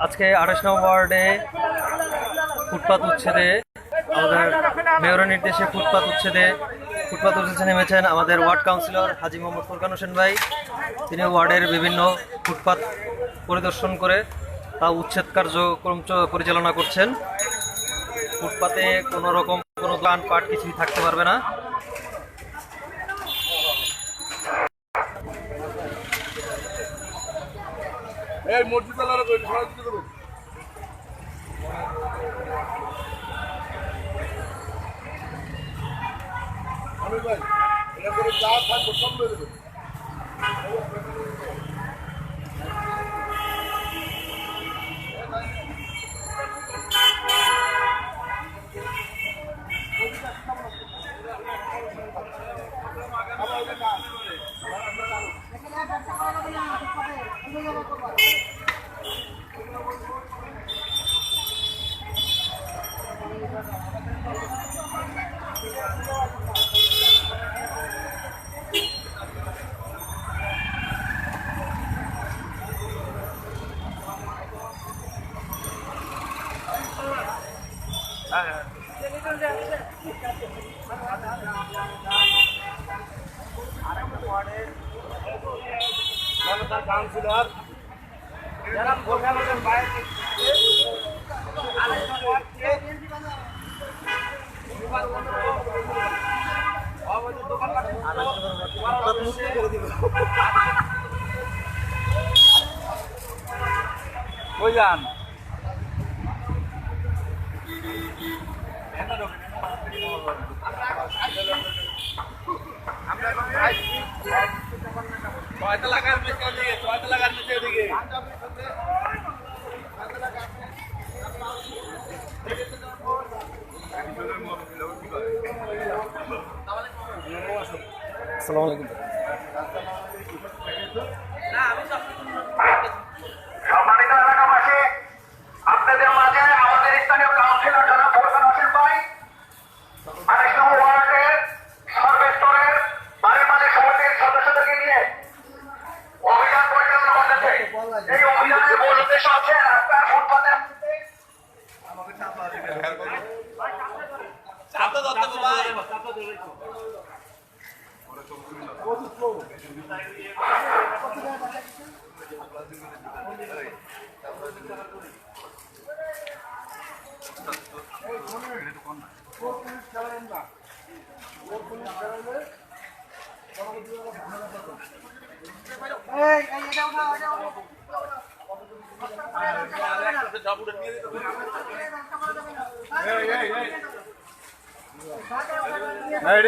আজকে 28 নম্বর ওয়ার্ডে ফুটপাত উচ্ছেদে আমাদের মেয়রের নির্দেশে ফুটপাত উচ্ছেদে নেমেছেন আমাদের ওয়ার্ড কাউন্সিলর হাজী মোহাম্মদ ফুরকান হোসেন ভাই। তিনি ওয়ার্ডের বিভিন্ন ফুটপাত পরিদর্শন করে তা উচ্ছেদ কার্যক্রম পরিচালনা করছেন। ফুটপাতে কোনো রকম কোনো দোকানপাট কিছুই থাকতে পারবে না। এই মসজিদ আলাদা করে সরাসরি দেবো। আমি ভাই এটা করে যা থাকবো সব মেরে দেবো। কাউন্সিলর যারা প্রধানমন্ত্রীর বাইরে কই যান ছয়টা লাগার নিচে দিকে আসসালামু আলাইকুম। সম্মানিত এলাকাবাসী, আপনাদের মাঝে আমাদের স্থানীয় কাউন্সিলর জনাব ফুরকান হোসেন ভাই 28 নম্বর ওয়ার্ডের সর্বস্তরের বাড়ির মালিক সমিতির সদস্যদেরকে নিয়ে অভিযান পরিচালনা করতেছে। এই অভিযানের মূল উদ্দেশ্য হচ্ছে রাস্তার ফুটপাতে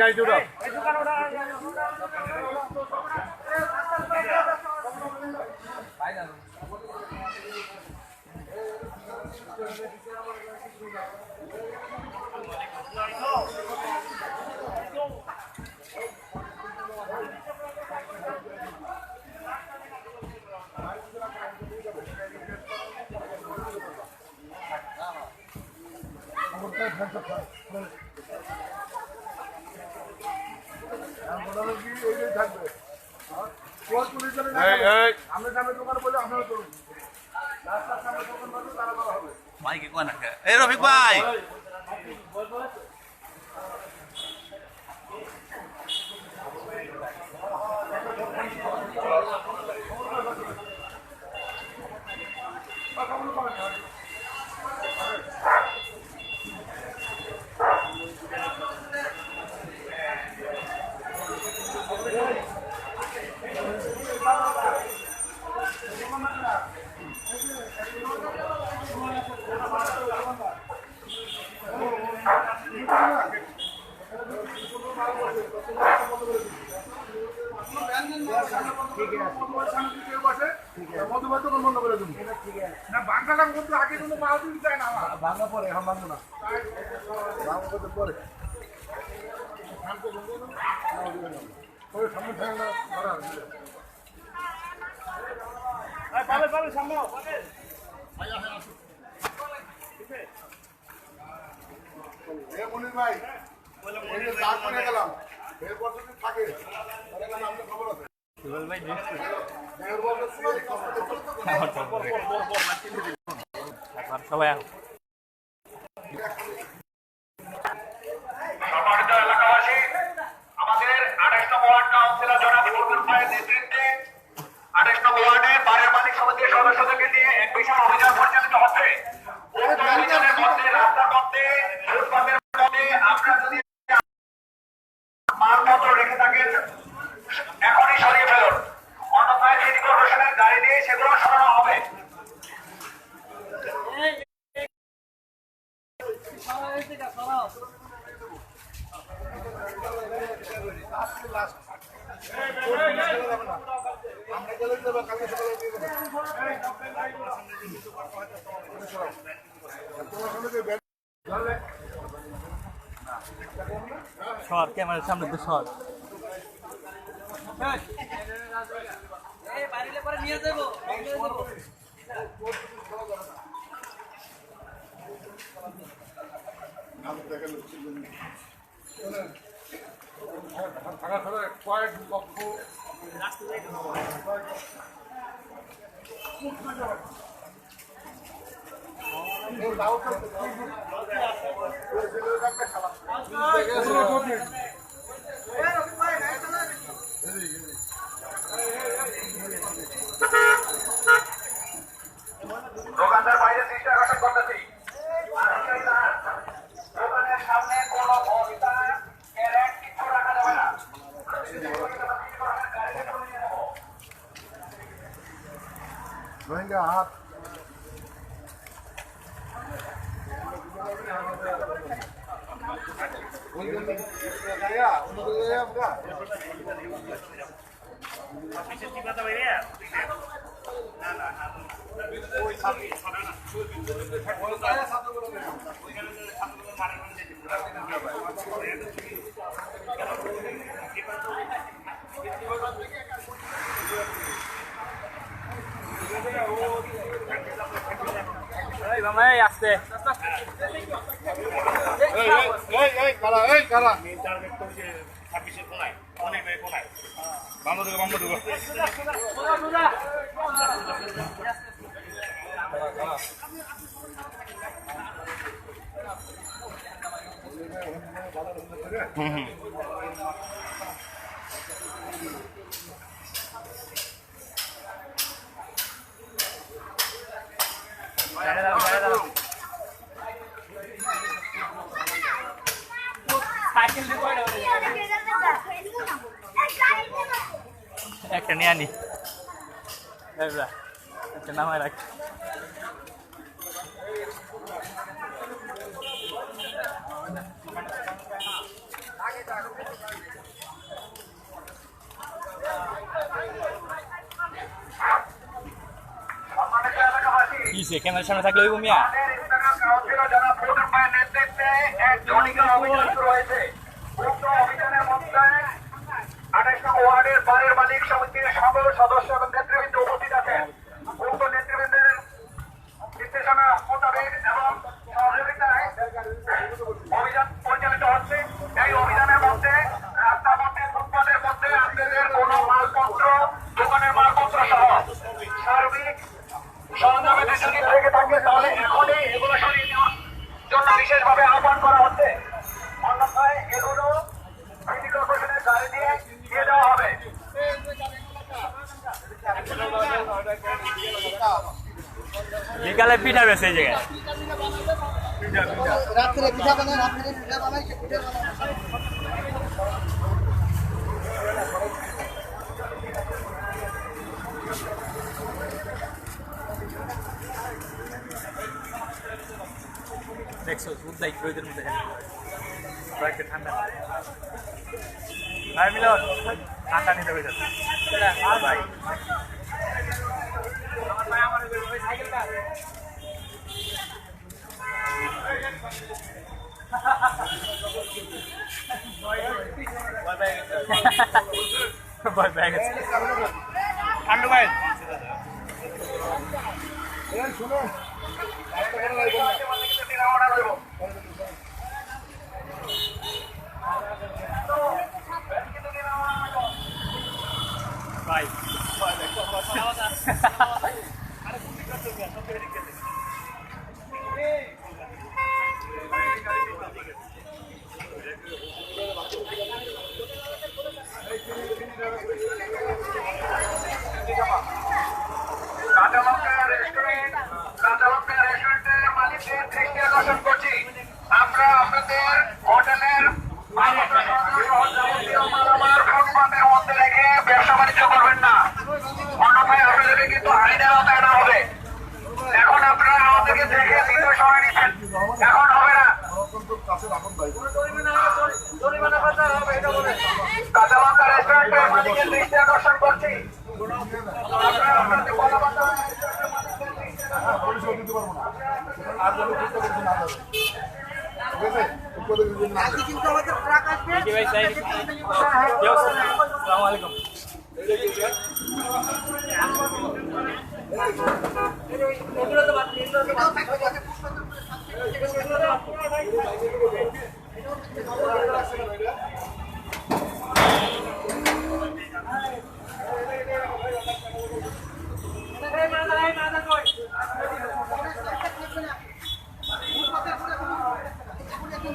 গাড়ি চুটা থাকবে আমরা সামনে দোকান বলে আপনারা করুন, রাস্তার সামনে দোকান বলে তারা করা হবে। মাইকে কোন এই রফিক ভাই ভাঙা পরে এখন ভাঙবো না, ভাঙা পরে সামনে সামনে মনির ভাই গেলাম এরপর যদি থাকে খবর আছে। সবাই সম্মানিত এলাকাবাসী, আমাদের 28 নং ওয়ার্ড কাউন্সিলর জনাব ফুলকুল ভাইয়ের নেতৃত্বে 28 নং ওয়ার্ডে বাড়ির মালিক সমিতির সদস্যদেরকে নিয়ে এক বিশাল অভিযান পরিচালিত হচ্ছে। উক্ত অভিযানের মধ্যে রাস্তার মধ্যে, ফুটপাতের মধ্যে আপনারা যদি মালপত্র রেখে থাকেন এখনই সরিয়ে ফেলুন, অন্যথায় সিটি কর্পোরেশনের গাড়ি দিয়ে সেগুলো সরানো হবে। আমরা গেলে দেবো কালকে সকালে দিয়ে দেবো সর ক্যামেরার সামনে তো সর থাকা ছাড়া কয়েক লক্ষ দোকানদার বাইরে দৃষ্টি আকর্ষণ করতেছি। দোকানের সামনে কোনো বস্তা ক্যারেট কিছু রাখা যাবে না। রোহিঙ্গা হাত আসতে কারা একটা নিয়ে আনি একটা নামায় রাখ সম্মানিত এলাকাবাসী, কিসে ক্যামেরার সামনে থাকলে ওই মিয়া আমাদের ইস্তাকার কাউন্সিলর জনাব ফুলকুল ভাইয়ের নেতৃত্বে এক জনিকা অভিযান শুরু হয়েছে। উক্ত অভিযানের মধ্যে 28 নং ওয়ার্ডের বাড়ির মালিক সমিতির সকল সদস্য এবং নেতৃবৃন্দ উপস্থিত আছেন। উক্ত নেতৃবৃন্দের নির্দেশনা মোতাবেক এবং সহযোগিতায় অভিযান পরিচালিত হচ্ছে। এই অভিযানের মধ্যে রাস্তার মধ্যে, ফুটপাতের মধ্যে আপনাদের কোনো মালপত্র, দোকানের মালপত্র সহ সার্বিক সরঞ্জামের যদি থেকে থাকে তাহলে এখনই এগুলো সরিয়ে নেওয়ার জন্য বিশেষভাবে আহ্বান করা হচ্ছে। অন্যথায় এগুলো সিটি কর্পোরেশনের গাড়ি দিয়ে দিয়ে দেওয়া হবে। বিকালে পিঠা বেছে এই জায়গায় রাত্রে পিঠা বানায়, রাত্রে পিঠা বানায়, সে পিঠা বানায়। দেখছো উদ্দাই রোদের মধ্যে একটা ঠান্ডা ভাই মিলন ঠান্ডা নিতে পেরেছ ভাই ভয় পেয়ে গেছে ঠান্ডু ভাই শুনুন ভাই রেস্টুরেন্টের মালিকদের দৃষ্টি আকর্ষণ করছি, আমরা আপনাদের হোটেলের ফুটপাতের মধ্যে রেখে ব্যবসা বাণিজ্য করবেন না, অন্যথায় আপনাদেরকে কিন্তু আইনের আওতায় আনা হবে। এখন আপনারা আমাদেরকে দেখে দ্বিতীয় সময় নিচ্ছেন, এখন হবে না। কাঁচা লঙ্কা রেস্টুরেন্টের মালিকের দৃষ্টি আকর্ষণ করছি, আপনারা আপনাদের কথাবার্তা পরিষেবা দিতে পারবো না আর যেন ঠিক করে না যাবে, ঠিক আছে? আজকে কিন্তু আমাদের ট্রাক আসবে। আসসালামু আলাইকুম।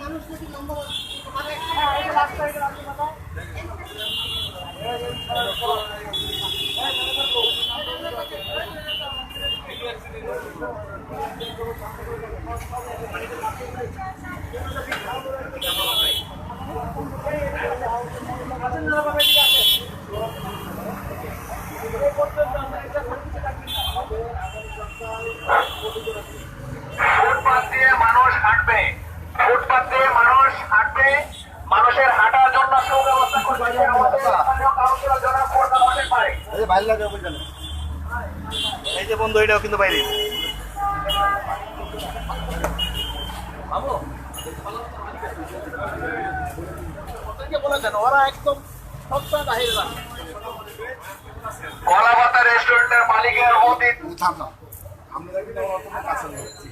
মানুষ যদি নম্বর ফুটপাত দিয়ে মানুষ হাঁটবে, ফুটপাত দিয়ে মানুষ হাঁটবে, মানুষের হাঁটার জন্য সুব্যবস্থা করবে আমাদের স্থানীয় কাউন্সিলর জনাব ফোরকান হোসেন ভাই। এই যে বন্ধু, এটাও কিন্তু বাইরে। কলাপাতা রেস্টুরেন্টের মালিকের অতীত আমরা কিন্তু আমার অত্যন্ত কাছে যাচ্ছি।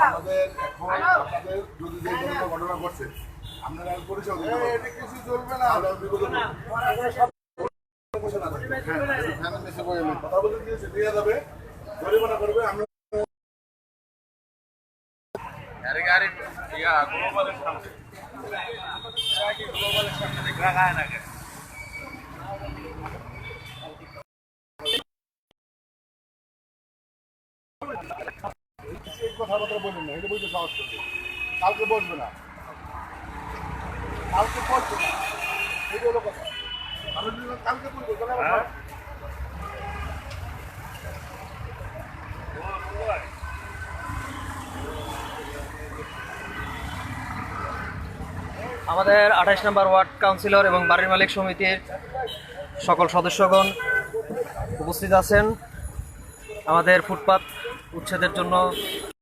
আমাদের এখন আপনাদের যদি যে কোনো ঘটনা ঘটছে আপনারা পরিষেবা দিতে পারবেন। এটা কিছু চলবে না, আমরা বিগত কথা বলতে দিয়েছে দিয়ে যাবে, জরিমানা করবে। আমরা কথাবার্তা বলবেন না, এটা বলতে সাহস করবে। কালকে বসবে না, কালকে বসবে না, এটা হলো কথা। আমরা যদি কালকে বলবো তাহলে আবার আমাদের 28 নম্বর ওয়ার্ড কাউন্সিলর এবং বাড়ির মালিক সমিতির সকল সদস্যগণ উপস্থিত আছেন আমাদের ফুটপাত উচ্ছেদের জন্য